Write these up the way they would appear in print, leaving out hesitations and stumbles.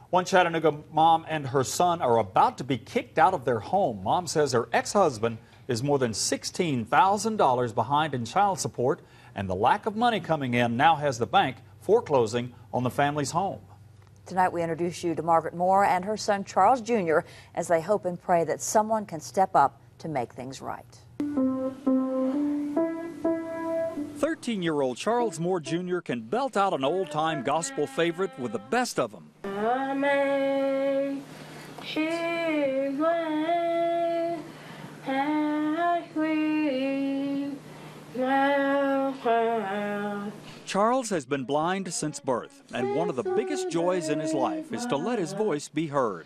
One Chattanooga mom and her son are about to be kicked out of their home. Mom says her ex-husband is more than $16,000 behind in child support, and the lack of money coming in now has the bank foreclosing on the family's home. Tonight we introduce you to Margaret Moore and her son Charles Jr. as they hope and pray that someone can step up to make things right. 13-year-old Charles Moore Jr. can belt out an old-time gospel favorite with the best of them. Charles has been blind since birth, and one of the biggest joys in his life is to let his voice be heard.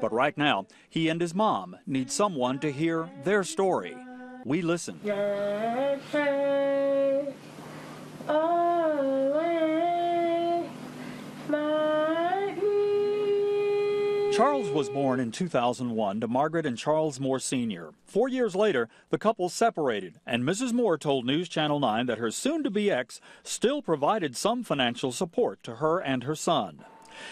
But right now, he and his mom need someone to hear their story. We listen. Charles was born in 2001 to Margaret and Charles Moore Sr. 4 years later, the couple separated, and Mrs. Moore told NewsChannel 9 that her soon-to-be ex still provided some financial support to her and her son.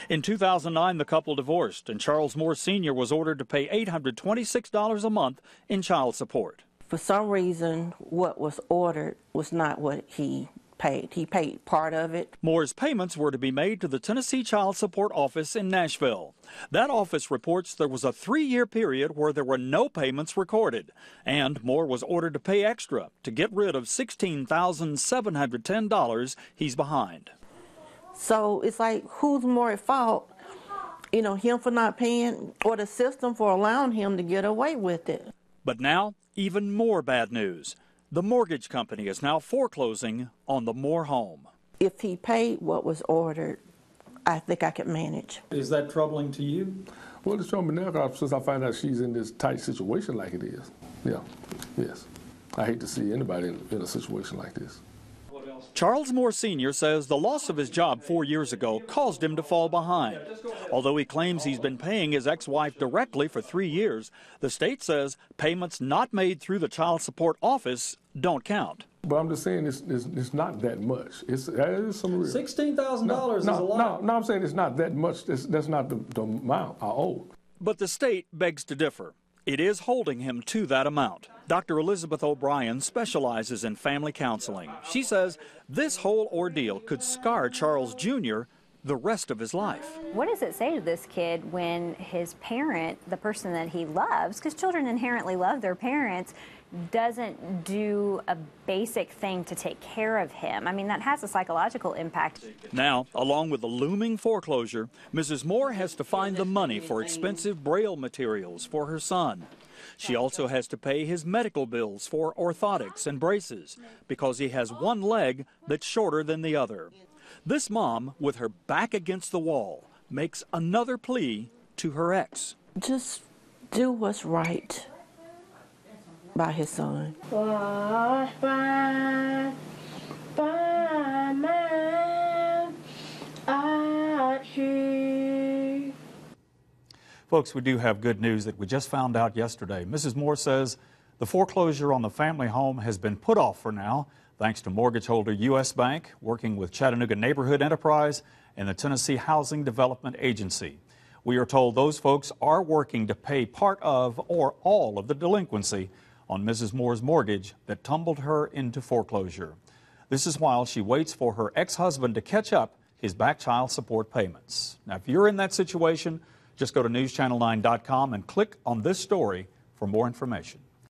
In 2009, the couple divorced, and Charles Moore Sr. was ordered to pay $826 a month in child support. For some reason, what was ordered was not what he paid. He paid part of it. Moore's payments were to be made to the Tennessee Child Support Office in Nashville. That office reports there was a 3-year period where there were no payments recorded, and Moore was ordered to pay extra to get rid of $16,710 he's behind. So it's like, who's more at fault? You know, him for not paying or the system for allowing him to get away with it? But now, even more bad news. The mortgage company is now foreclosing on the Moore home. If he paid what was ordered, I think I could manage. Is that troubling to you? Well, it's troubling now since I find out she's in this tight situation like it is. Yeah, yes. I hate to see anybody in a situation like this. Charles Moore Sr. says the loss of his job 4 years ago caused him to fall behind. Although he claims he's been paying his ex-wife directly for 3 years, the state says payments not made through the child support office don't count. But I'm just saying it's not that much. There is some real. $16,000 is a lot. No, I'm saying it's not that much. That's not the amount I owe. But the state begs to differ. It is holding him to that amount. Dr. Elizabeth O'Brien specializes in family counseling. She says this whole ordeal could scar Charles Jr. the rest of his life. What does it say to this kid when his parent, the person that he loves, because children inherently love their parents, doesn't do a basic thing to take care of him? I mean, that has a psychological impact. Now, along with the looming foreclosure, Mrs. Moore has to find the money for expensive Braille materials for her son. She also has to pay his medical bills for orthotics and braces because he has one leg that's shorter than the other. This mom, with her back against the wall, makes another plea to her ex. Just do what's right by his son. Folks, we do have good news that we just found out yesterday. Mrs. Moore says the foreclosure on the family home has been put off for now, thanks to mortgage holder U.S. Bank, working with Chattanooga Neighborhood Enterprise and the Tennessee Housing Development Agency. We are told those folks are working to pay part of or all of the delinquency on Mrs. Moore's mortgage that tumbled her into foreclosure. This is while she waits for her ex-husband to catch up his back child support payments. Now, if you're in that situation, just go to newschannel9.com and click on this story for more information.